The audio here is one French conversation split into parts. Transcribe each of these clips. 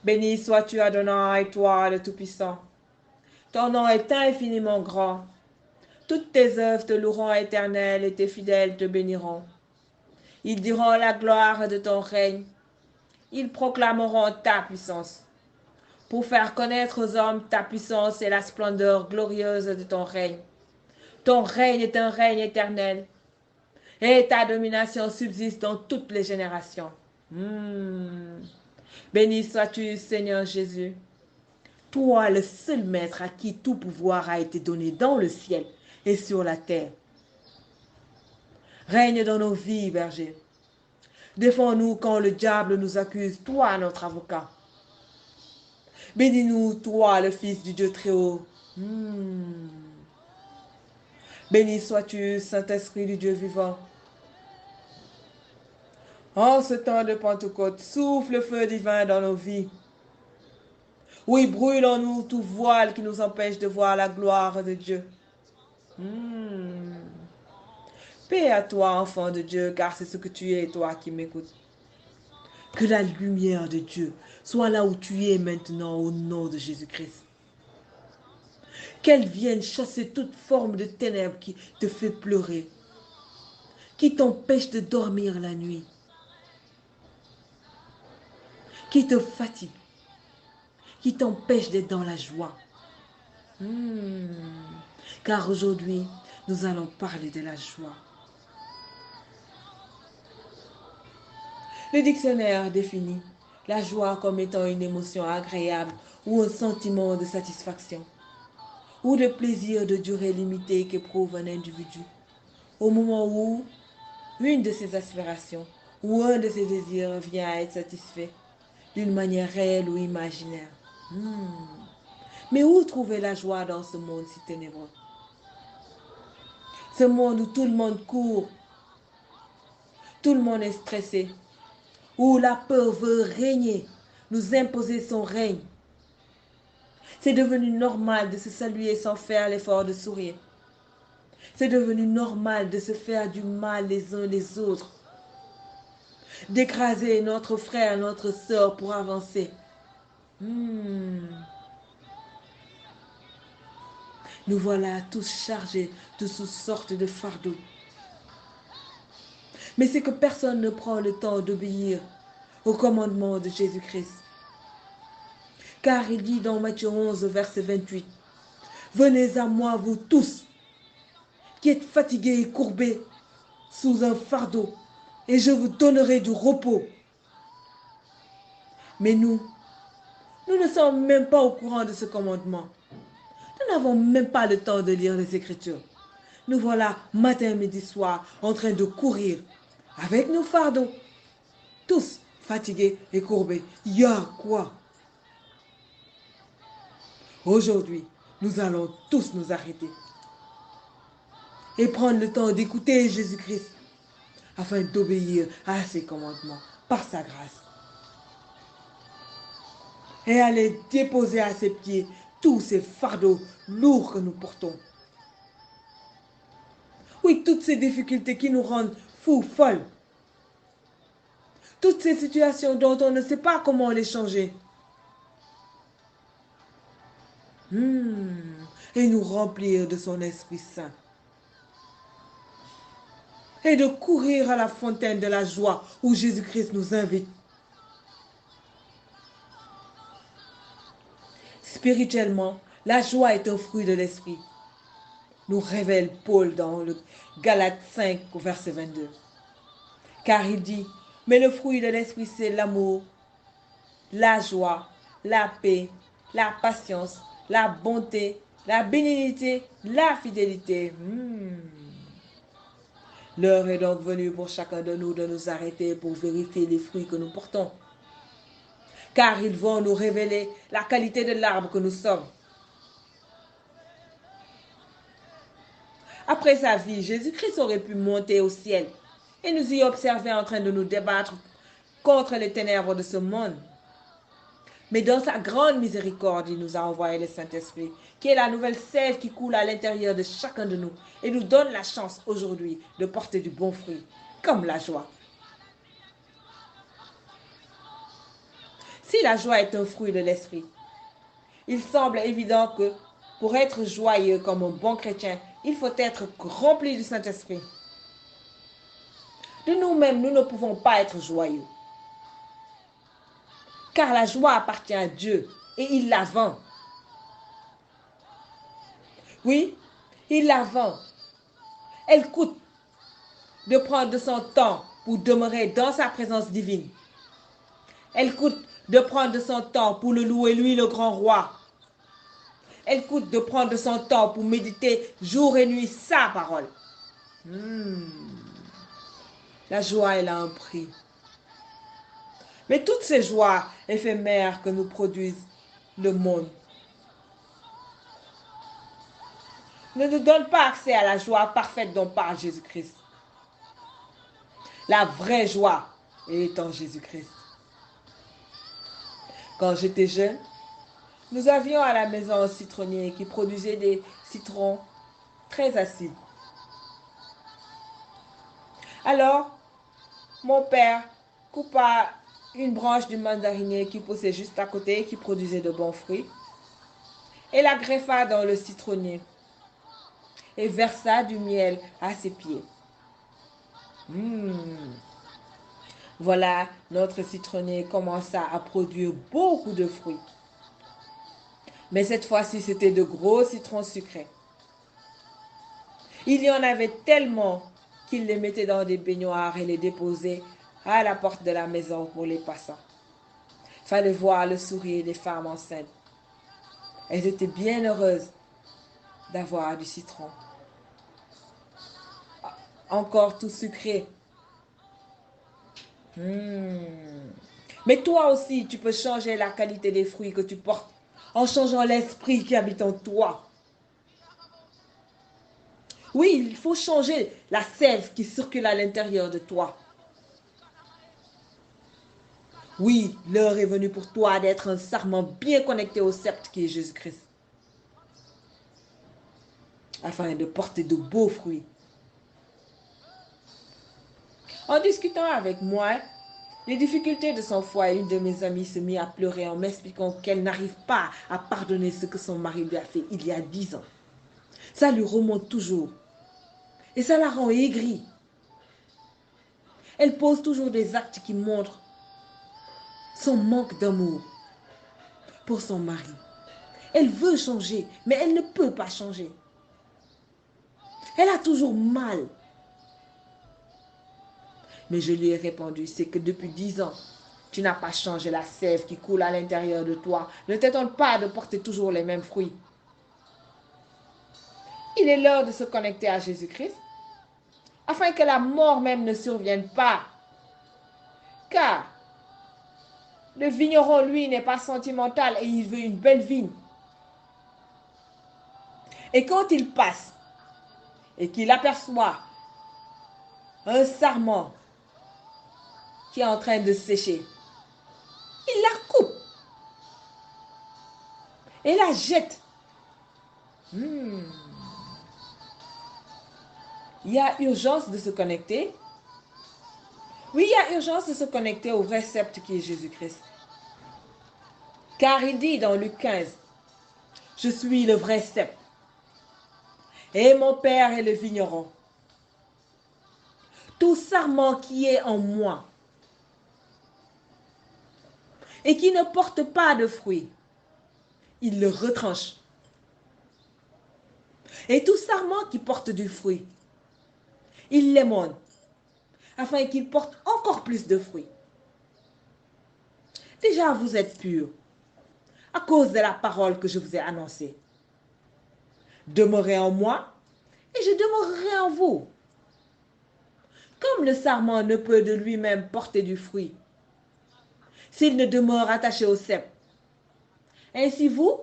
Béni sois-tu, Adonai, toi, le Tout-Puissant. Ton nom est infiniment grand. Toutes tes œuvres te loueront, Éternel, et tes fidèles te béniront. Ils diront la gloire de ton règne. Ils proclameront ta puissance, pour faire connaître aux hommes ta puissance et la splendeur glorieuse de ton règne. Ton règne est un règne éternel, et ta domination subsiste dans toutes les générations. Béni sois-tu, Seigneur Jésus, toi le seul Maître à qui tout pouvoir a été donné dans le ciel et sur la terre. Règne dans nos vies, berger. Défends-nous quand le diable nous accuse, toi notre avocat. Bénis-nous, toi le Fils du Dieu très haut. Béni sois-tu, Saint-Esprit du Dieu vivant. En ce temps de Pentecôte, souffle le feu divin dans nos vies. Oui, brûle en nous tout voile qui nous empêche de voir la gloire de Dieu. Paix à toi, enfant de Dieu, car c'est ce que tu es, toi qui m'écoutes. Que la lumière de Dieu soit là où tu es maintenant au nom de Jésus-Christ. Qu'elle vienne chasser toute forme de ténèbres qui te fait pleurer, qui t'empêche de dormir la nuit, qui te fatigue, qui t'empêche d'être dans la joie. Car aujourd'hui, nous allons parler de la joie. Le dictionnaire définit la joie comme étant une émotion agréable ou un sentiment de satisfaction ou de plaisir de durée limitée qu'éprouve un individu au moment où une de ses aspirations ou un de ses désirs vient à être satisfait d'une manière réelle ou imaginaire. Mais où trouver la joie dans ce monde si ténébreux? Ce monde où tout le monde court, tout le monde est stressé, où la peur veut régner, nous imposer son règne. C'est devenu normal de se saluer sans faire l'effort de sourire. C'est devenu normal de se faire du mal les uns les autres, d'écraser notre frère, notre sœur pour avancer. Nous voilà tous chargés de toutes sortes de fardeaux. Mais c'est que personne ne prend le temps d'obéir au commandement de Jésus-Christ. Car il dit dans Matthieu 11, verset 28, « Venez à moi, vous tous, qui êtes fatigués et courbés sous un fardeau, et je vous donnerai du repos. » Mais nous ne sommes même pas au courant de ce commandement. Nous n'avons même pas le temps de lire les Écritures. Nous voilà matin, midi, soir en train de courir avec nos fardeaux, tous fatigués et courbés. Il y a quoi? Aujourd'hui, nous allons tous nous arrêter et prendre le temps d'écouter Jésus-Christ afin d'obéir à ses commandements par sa grâce et aller déposer à ses pieds tous ces fardeaux lourds que nous portons. Oui, toutes ces difficultés qui nous rendent fous, folles. Toutes ces situations dont on ne sait pas comment les changer. Et nous remplir de son Esprit Saint. Et de courir à la fontaine de la joie où Jésus-Christ nous invite. Spirituellement, la joie est un fruit de l'Esprit, nous révèle Paul dans le Galates 5 au verset 22. Car il dit, mais le fruit de l'Esprit c'est l'amour, la joie, la paix, la patience, la bonté, la bénignité, la fidélité. L'heure est donc venue pour chacun de nous arrêter pour vérifier les fruits que nous portons. Car ils vont nous révéler la qualité de l'arbre que nous sommes. Après sa vie, Jésus-Christ aurait pu monter au ciel et nous y observer en train de nous débattre contre les ténèbres de ce monde. Mais dans sa grande miséricorde, il nous a envoyé le Saint-Esprit, qui est la nouvelle sève qui coule à l'intérieur de chacun de nous et nous donne la chance aujourd'hui de porter du bon fruit, comme la joie. Si la joie est un fruit de l'esprit, il semble évident que pour être joyeux comme un bon chrétien, il faut être rempli du Saint-Esprit. De nous-mêmes, nous ne pouvons pas être joyeux. Car la joie appartient à Dieu et il la vend. Oui, il la vend. Elle coûte de prendre de son temps pour demeurer dans sa présence divine. Elle coûte de prendre de son temps pour le louer, lui, le grand roi. Elle coûte de prendre de son temps pour méditer jour et nuit sa parole. La joie, elle a un prix. Mais toutes ces joies éphémères que nous produisent le monde ne nous donnent pas accès à la joie parfaite dont parle Jésus-Christ. La vraie joie est en Jésus-Christ. Quand j'étais jeune, nous avions à la maison un citronnier qui produisait des citrons très acides. Alors, mon père coupa une branche du mandarinier qui poussait juste à côté et qui produisait de bons fruits et la greffa dans le citronnier et versa du miel à ses pieds. Voilà, notre citronnier commença à produire beaucoup de fruits. Mais cette fois-ci, c'était de gros citrons sucrés. Il y en avait tellement qu'il les mettait dans des baignoires et les déposait à la porte de la maison pour les passants. Fallait voir le sourire des femmes enceintes. Elles étaient bien heureuses d'avoir du citron. Encore tout sucré. Mais toi aussi, tu peux changer la qualité des fruits que tu portes en changeant l'esprit qui habite en toi. Oui, il faut changer la sève qui circule à l'intérieur de toi. Oui, l'heure est venue pour toi d'être un sarment bien connecté au sceptre qui est Jésus-Christ, afin de porter de beaux fruits. En discutant avec moi, les difficultés de son foie, une de mes amies se mit à pleurer en m'expliquant qu'elle n'arrive pas à pardonner ce que son mari lui a fait il y a 10 ans. Ça lui remonte toujours. Et ça la rend aigrie. Elle pose toujours des actes qui montrent son manque d'amour pour son mari. Elle veut changer, mais elle ne peut pas changer. Elle a toujours mal. Mais je lui ai répondu, c'est que depuis 10 ans, tu n'as pas changé la sève qui coule à l'intérieur de toi. Ne t'étonne pas de porter toujours les mêmes fruits. Il est l'heure de se connecter à Jésus-Christ, afin que la mort même ne survienne pas. Car le vigneron, lui, n'est pas sentimental et il veut une belle vigne. Et quand il passe et qu'il aperçoit un sarment qui est en train de sécher, il la coupe et la jette. Il y a urgence de se connecter. Oui, il y a urgence de se connecter au vrai sceptre qui est Jésus-Christ. Car il dit dans Luc 15, je suis le vrai sceptre et mon Père est le vigneron. Tout sarment qui est en moi et qui ne porte pas de fruits, il le retranche. Et tout sarment qui porte du fruit, il l'émonne, afin qu'il porte encore plus de fruits. Déjà, vous êtes purs, à cause de la parole que je vous ai annoncée. Demeurez en moi, et je demeurerai en vous. Comme le sarment ne peut de lui-même porter du fruit, s'il ne demeure attaché au cep, ainsi vous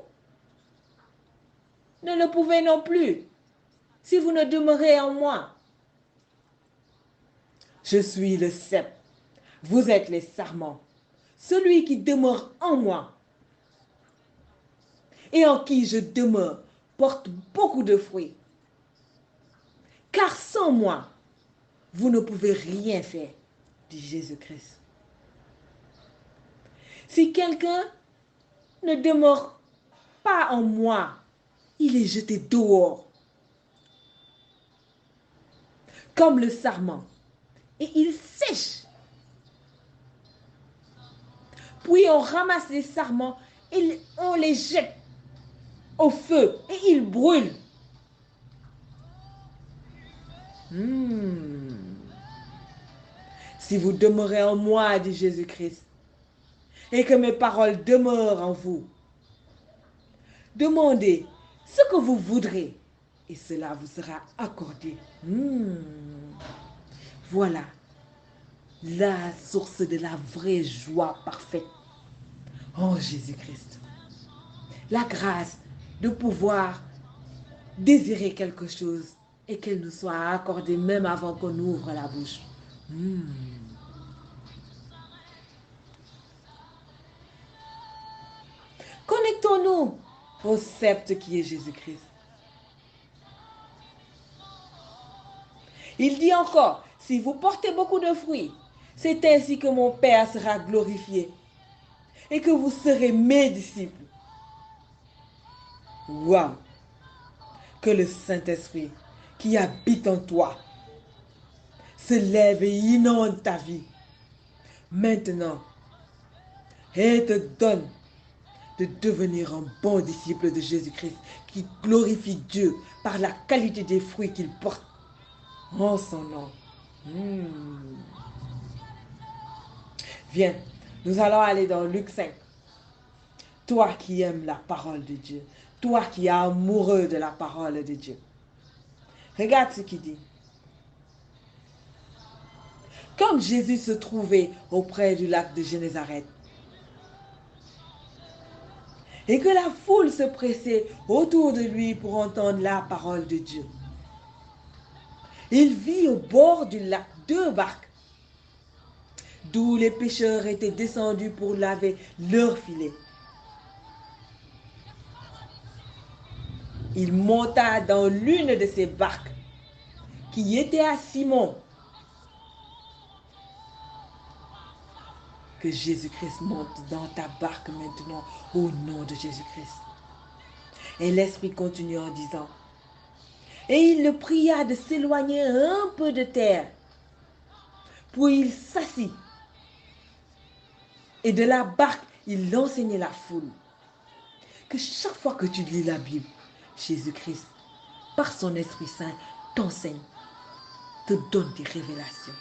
ne le pouvez non plus, si vous ne demeurez en moi. Je suis le cep, vous êtes les sarments. Celui qui demeure en moi et en qui je demeure porte beaucoup de fruits. Car sans moi, vous ne pouvez rien faire, dit Jésus-Christ. Si quelqu'un ne demeure pas en moi, il est jeté dehors, comme le sarment, et il sèche. Puis on ramasse les sarments et on les jette au feu et ils brûlent. Si vous demeurez en moi, dit Jésus-Christ, et que mes paroles demeurent en vous, demandez ce que vous voudrez et cela vous sera accordé. Voilà la source de la vraie joie parfaite. Oh Jésus-Christ, la grâce de pouvoir désirer quelque chose et qu'elle nous soit accordée même avant qu'on ouvre la bouche. Connectons-nous au sceptre qui est Jésus-Christ. Il dit encore, si vous portez beaucoup de fruits, c'est ainsi que mon Père sera glorifié et que vous serez mes disciples. Waouh! Que le Saint-Esprit qui habite en toi se lève et inonde ta vie maintenant et te donne de devenir un bon disciple de Jésus-Christ qui glorifie Dieu par la qualité des fruits qu'il porte en son nom. Viens, nous allons aller dans Luc 5. Toi qui aimes la parole de Dieu, toi qui es amoureux de la parole de Dieu. Regarde ce qu'il dit. Comme Jésus se trouvait auprès du lac de Génézareth et que la foule se pressait autour de lui pour entendre la parole de Dieu, il vit au bord du lac 2 barques d'où les pêcheurs étaient descendus pour laver leurs filets. Il monta dans l'une de ces barques qui était à Simon. Que Jésus-Christ monte dans ta barque maintenant au nom de Jésus-Christ. Et l'Esprit continue en disant, et il le pria de s'éloigner un peu de terre. Puis il s'assit. Et de la barque, il enseignait la foule. Que chaque fois que tu lis la Bible, Jésus-Christ, par son Esprit Saint, t'enseigne, te donne des révélations.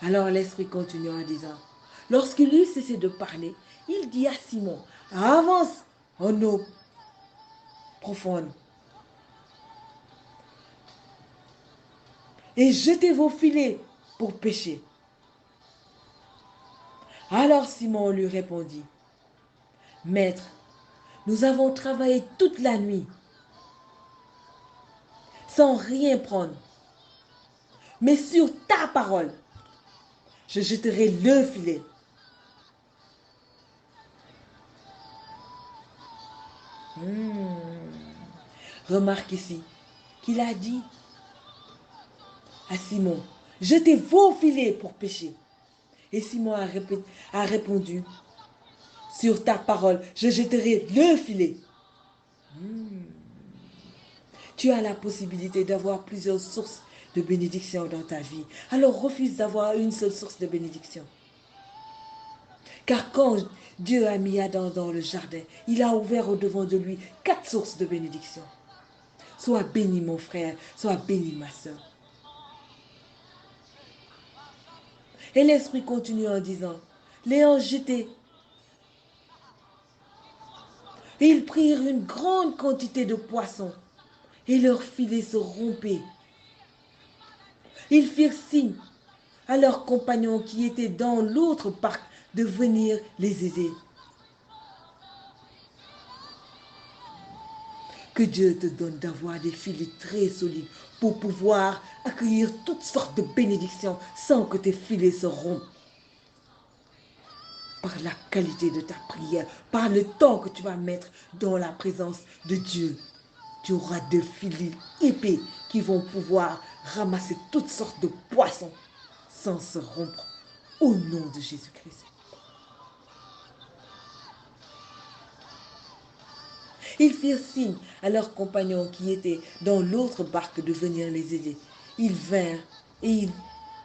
Alors l'Esprit continue en disant, lorsqu'il eut cessé de parler, il dit à Simon, avance en eau profonde et jetez vos filets pour pêcher. Alors Simon lui répondit, Maître, nous avons travaillé toute la nuit sans rien prendre, mais sur ta parole, je jetterai le filet. Remarque ici qu'il a dit à Simon, jetez vos filets pour pêcher. Et Simon a répondu, sur ta parole, je jetterai le filet. Tu as la possibilité d'avoir plusieurs sources de bénédiction dans ta vie. Alors refuse d'avoir une seule source de bénédiction. Car quand Dieu a mis Adam dans le jardin, il a ouvert au-devant de lui 4 sources de bénédiction. Sois béni mon frère, sois béni ma soeur. Et l'Esprit continue en disant, l'ayant jeté, ils prirent une grande quantité de poissons et leurs filets se rompaient. Ils firent signe à leurs compagnons qui étaient dans l'autre barque de venir les aider. Que Dieu te donne d'avoir des filets très solides pour pouvoir accueillir toutes sortes de bénédictions sans que tes filets se rompent. Par la qualité de ta prière, par le temps que tu vas mettre dans la présence de Dieu, tu auras des filets épais qui vont pouvoir ramasser toutes sortes de poissons sans se rompre au nom de Jésus-Christ. Ils firent signe à leurs compagnons qui étaient dans l'autre barque de venir les aider. Ils vinrent et ils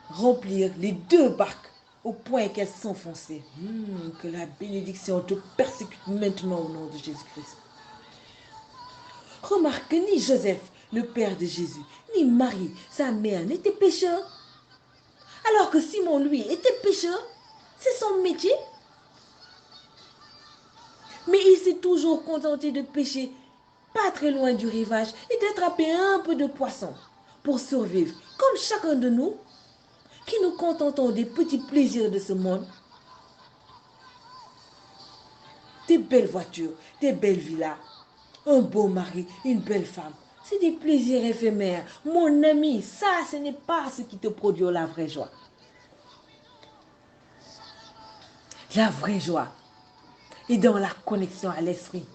remplirent les deux barques au point qu'elles s'enfonçaient. Que la bénédiction te persécute maintenant au nom de Jésus-Christ. Remarque que ni Joseph, le père de Jésus, ni Marie, sa mère, n'étaient pécheurs. Alors que Simon, lui, était pécheur. C'est son métier. Mais il s'est toujours contenté de pêcher pas très loin du rivage et d'attraper un peu de poisson pour survivre, comme chacun de nous, qui nous contentons des petits plaisirs de ce monde. Des belles voitures, des belles villas, un beau mari, une belle femme. C'est des plaisirs éphémères. Mon ami, ça, ce n'est pas ce qui te produit la vraie joie. La vraie joie est dans la connexion à l'esprit.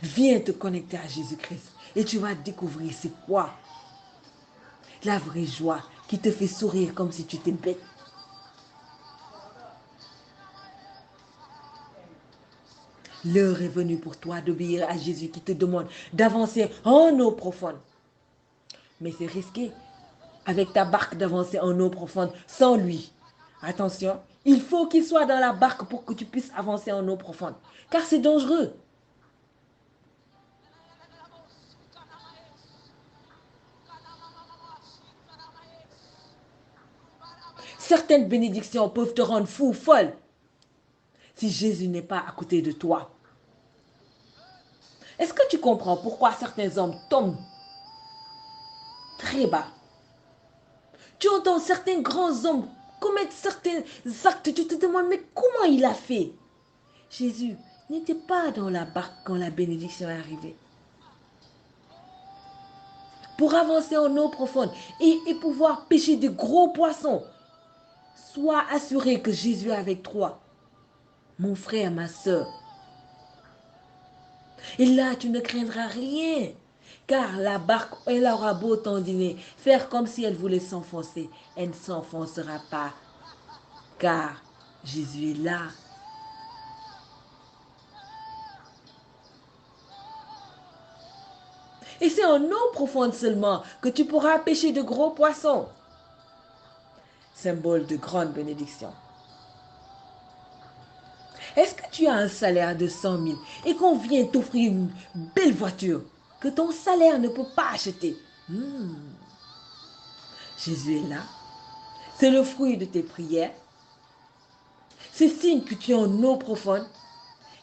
Viens te connecter à Jésus-Christ et tu vas découvrir c'est quoi la vraie joie qui te fait sourire comme si tu étais bête. L'heure est venue pour toi d'obéir à Jésus qui te demande d'avancer en eau profonde. Mais c'est risqué avec ta barque d'avancer en eau profonde sans lui. Attention, il faut qu'il soit dans la barque pour que tu puisses avancer en eau profonde. Car c'est dangereux. Certaines bénédictions peuvent te rendre fou, folle, si Jésus n'est pas à côté de toi. Est-ce que tu comprends pourquoi certains hommes tombent très bas? Tu entends certains grands hommes commettre certains actes, tu te demandes, mais comment il a fait? Jésus n'était pas dans la barque quand la bénédiction est arrivée. Pour avancer en eau profonde et pouvoir pêcher de gros poissons, sois assuré que Jésus est avec toi, mon frère, ma soeur. Et là, tu ne craindras rien, car la barque, elle aura beau tendiner, faire comme si elle voulait s'enfoncer, elle ne s'enfoncera pas, car Jésus est là. Et c'est en eau profonde seulement que tu pourras pêcher de gros poissons. Symbole de grande bénédiction. Est-ce que tu as un salaire de 100 000 et qu'on vient t'offrir une belle voiture que ton salaire ne peut pas acheter? Jésus est là. C'est le fruit de tes prières. C'est signe que tu es en eau profonde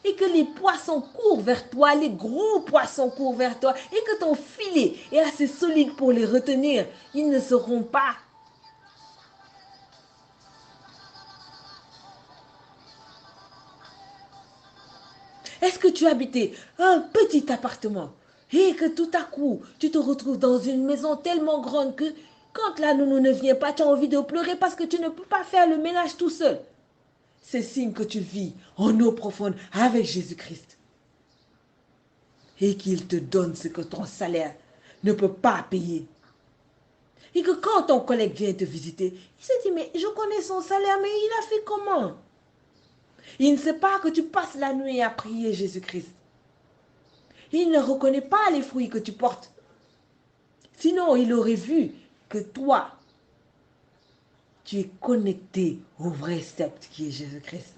et que les poissons courent vers toi, les gros poissons courent vers toi et que ton filet est assez solide pour les retenir. Ils ne seront pas. Est-ce que tu habitais un petit appartement et que tout à coup, tu te retrouves dans une maison tellement grande que quand la nounou ne vient pas, tu as envie de pleurer parce que tu ne peux pas faire le ménage tout seul? C'est signe que tu vis en eau profonde avec Jésus-Christ et qu'il te donne ce que ton salaire ne peut pas payer. Et que quand ton collègue vient te visiter, il se dit, mais je connais son salaire, mais il a fait comment? Il ne sait pas que tu passes la nuit à prier Jésus-Christ. Il ne reconnaît pas les fruits que tu portes. Sinon, il aurait vu que toi, tu es connecté au vrai sceptre qui est Jésus-Christ.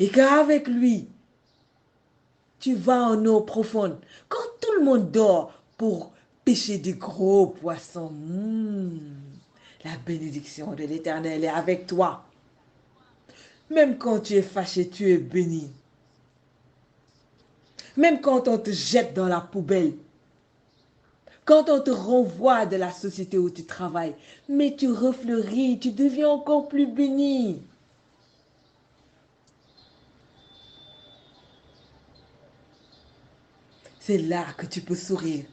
Et qu'avec lui, tu vas en eau profonde. Quand tout le monde dort pour pêcher des gros poissons, la bénédiction de l'Éternel est avec toi. Même quand tu es fâché, tu es béni. Même quand on te jette dans la poubelle, quand on te renvoie de la société où tu travailles, mais tu refleuris, tu deviens encore plus béni. C'est là que tu peux sourire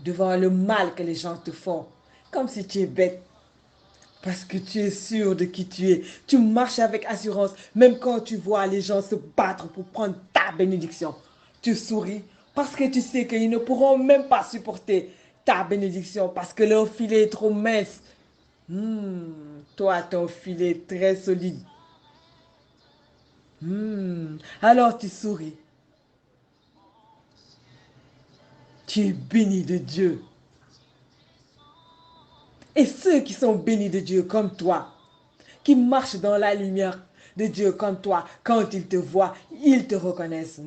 devant le mal que les gens te font, comme si tu es bête. Parce que tu es sûr de qui tu es. Tu marches avec assurance, même quand tu vois les gens se battre pour prendre ta bénédiction. Tu souris parce que tu sais qu'ils ne pourront même pas supporter ta bénédiction parce que leur filet est trop mince. Toi, ton filet est très solide. Alors tu souris. Tu es béni de Dieu. Et ceux qui sont bénis de Dieu comme toi, qui marchent dans la lumière de Dieu comme toi, quand ils te voient, ils te reconnaissent.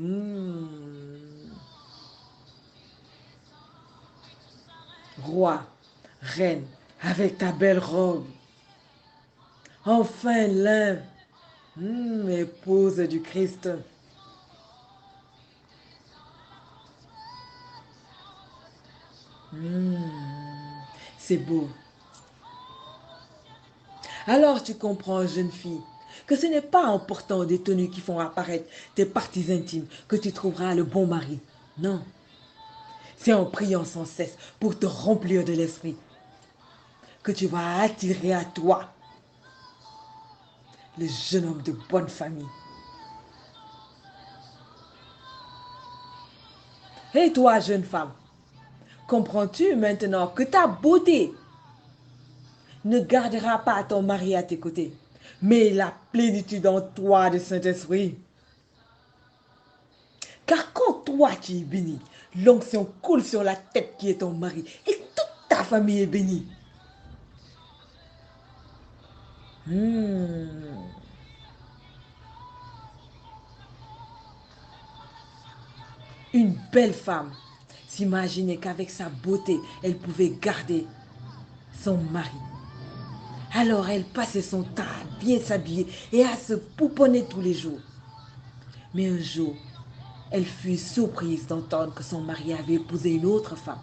Roi, reine, avec ta belle robe. Enfin l'un, épouse du Christ. C'est beau. Alors tu comprends, jeune fille, que ce n'est pas en portant des tenues qui font apparaître tes parties intimes que tu trouveras le bon mari. Non, c'est en priant sans cesse pour te remplir de l'esprit que tu vas attirer à toi le jeune homme de bonne famille. Et toi, jeune femme, comprends-tu maintenant que ta beauté ne gardera pas ton mari à tes côtés, mais la plénitude en toi de Saint-Esprit? Car quand toi tu es béni, l'onction coule sur la tête qui est ton mari et toute ta famille est bénie. Une belle femme s'imaginait qu'avec sa beauté, elle pouvait garder son mari. Alors elle passait son temps à bien s'habiller et à se pouponner tous les jours. Mais un jour, elle fut surprise d'entendre que son mari avait épousé une autre femme.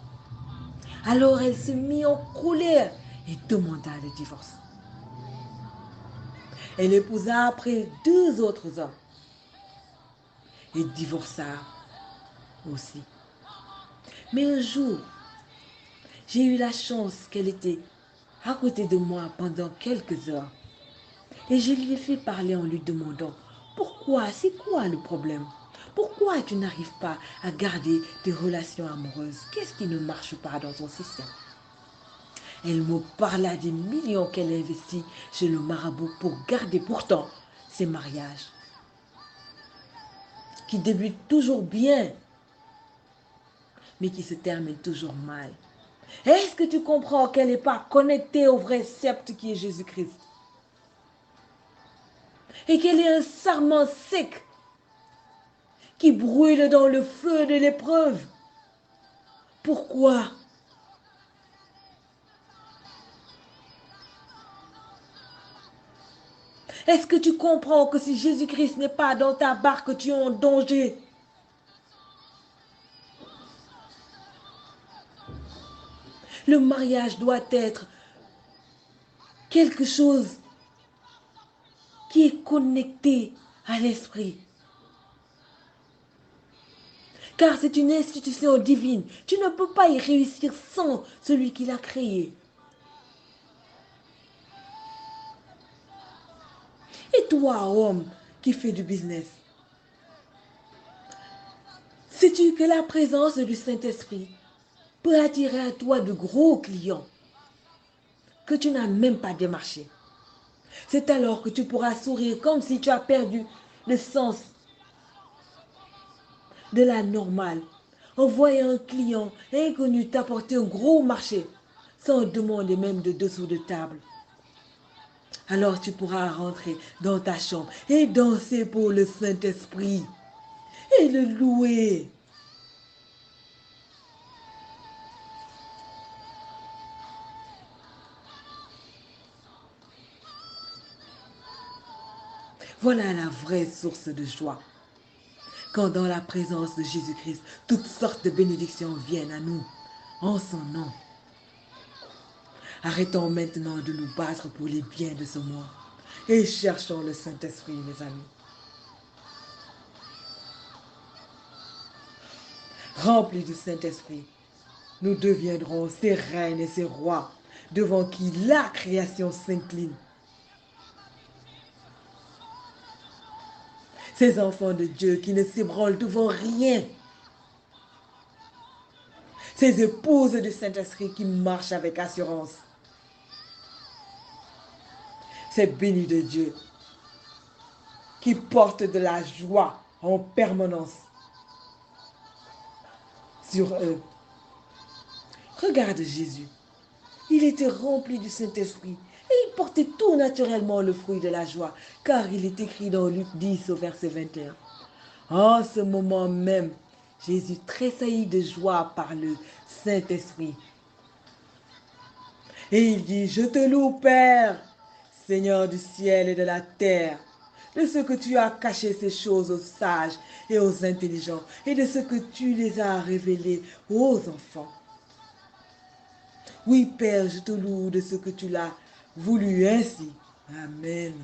Alors elle se mit en colère et demanda le divorce. Elle épousa après 2 autres hommes et divorça aussi. Mais un jour, j'ai eu la chance qu'elle était à côté de moi pendant quelques heures. Et je lui ai fait parler en lui demandant, pourquoi, c'est quoi le problème? Pourquoi tu n'arrives pas à garder des relations amoureuses? Qu'est-ce qui ne marche pas dans ton système? Elle me parla des millions qu'elle investit chez le marabout pour garder pourtant ses mariages, qui débutent toujours bien, mais qui se terminent toujours mal. Est-ce que tu comprends qu'elle n'est pas connectée au vrai sceptre qui est Jésus-Christ? Et qu'elle est un sarment sec qui brûle dans le feu de l'épreuve? Pourquoi? Est-ce que tu comprends que si Jésus-Christ n'est pas dans ta barque, tu es en danger? Le mariage doit être quelque chose qui est connecté à l'esprit. Car c'est une institution divine. Tu ne peux pas y réussir sans celui qui l'a créé. Et toi, homme qui fais du business, sais-tu que la présence du Saint-Esprit peut attirer à toi de gros clients que tu n'as même pas démarché? C'est alors que tu pourras sourire comme si tu as perdu le sens de la normale en voyant un client inconnu t'apporter un gros marché sans demander même de dessous de table. Alors tu pourras rentrer dans ta chambre et danser pour le Saint-Esprit et le louer. Voilà la vraie source de joie. Quand dans la présence de Jésus-Christ, toutes sortes de bénédictions viennent à nous en son nom. Arrêtons maintenant de nous battre pour les biens de ce monde et cherchons le Saint-Esprit, mes amis. Remplis du Saint-Esprit, nous deviendrons ces reines et ces rois devant qui la création s'incline. Ces enfants de Dieu qui ne s'ébranlent devant rien. ces épouses du Saint-Esprit qui marchent avec assurance. Ces bénis de Dieu qui portent de la joie en permanence sur eux. Regarde Jésus. Il était rempli du Saint-Esprit et il portait tout naturellement le fruit de la joie, car il est écrit dans Luc 10 au verset 21. En ce moment même, Jésus tressaillit de joie par le Saint-Esprit. Et il dit, je te loue, Père, Seigneur du ciel et de la terre, de ce que tu as caché ces choses aux sages et aux intelligents, et de ce que tu les as révélées aux enfants. Oui, Père, je te loue de ce que tu l'as voulu ainsi. Amen.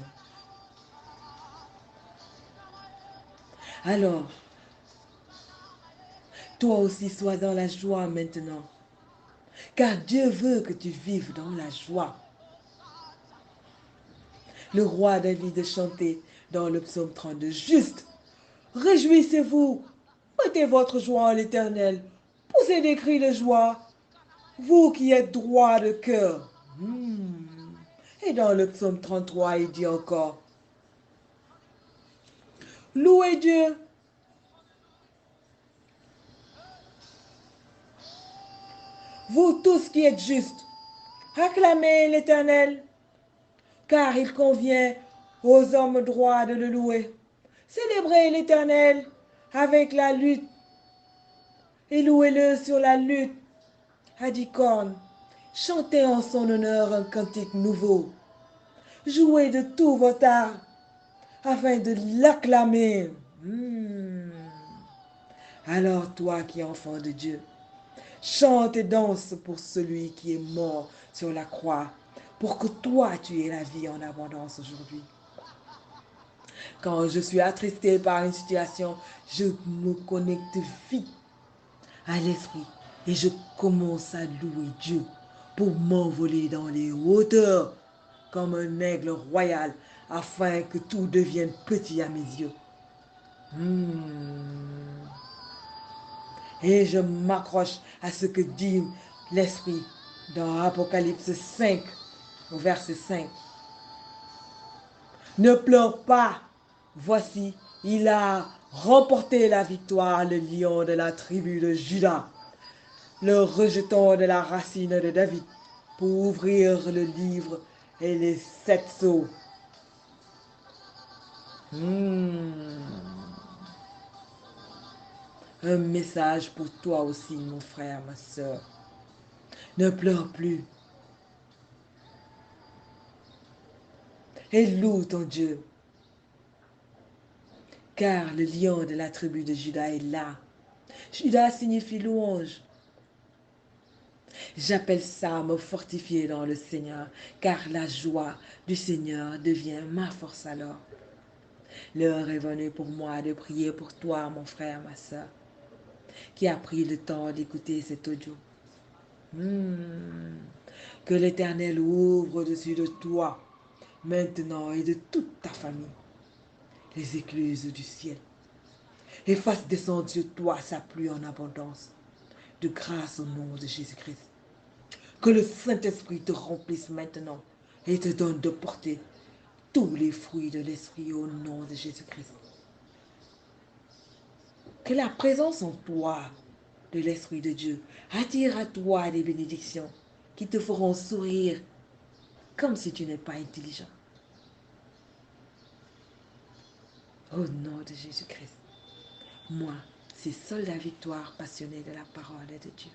Alors, toi aussi sois dans la joie maintenant, car Dieu veut que tu vives dans la joie. Le roi David chantait dans le psaume 32, juste, réjouissez-vous, mettez votre joie en l'Éternel, poussez des cris de joie, vous qui êtes droit de cœur. Et dans le psaume 33, il dit encore, louez Dieu, vous tous qui êtes justes, acclamez l'Éternel, car il convient aux hommes droits de le louer. Célébrez l'Éternel avec la lutte et louez-le sur la lutte à dix cornes. Chantez en son honneur un cantique nouveau. Jouez de tout votre art afin de l'acclamer. Alors toi qui es enfant de Dieu, chante et danse pour celui qui est mort sur la croix, pour que toi tu aies la vie en abondance aujourd'hui. Quand je suis attristé par une situation, je me connecte vite à l'esprit et je commence à louer Dieu pour m'envoler dans les hauteurs comme un aigle royal afin que tout devienne petit à mes yeux. Et je m'accroche à ce que dit l'Esprit dans Apocalypse 5, au verset 5. Ne pleure pas, voici, il a remporté la victoire, le lion de la tribu de Juda, le rejeton de la racine de David, pour ouvrir le livre et les 7 sceaux. Un message pour toi aussi, mon frère, ma soeur. Ne pleure plus. Et loue ton Dieu. Car le lion de la tribu de Juda est là. Juda signifie louange. J'appelle ça me fortifier dans le Seigneur, car la joie du Seigneur devient ma force alors. L'heure est venue pour moi de prier pour toi, mon frère, ma soeur, qui a pris le temps d'écouter cet audio. Que l'Éternel ouvre au-dessus de toi, maintenant et de toute ta famille, les écluses du ciel, et fasse descendre sur toi sa pluie en abondance, de grâce au nom de Jésus-Christ. Que le Saint-Esprit te remplisse maintenant et te donne de porter tous les fruits de l'Esprit au nom de Jésus-Christ. Que la présence en toi de l'Esprit de Dieu attire à toi des bénédictions qui te feront sourire comme si tu n'es pas intelligent. Au nom de Jésus-Christ. Moi, c'est Soldat Victoire, passionné de la parole de Dieu.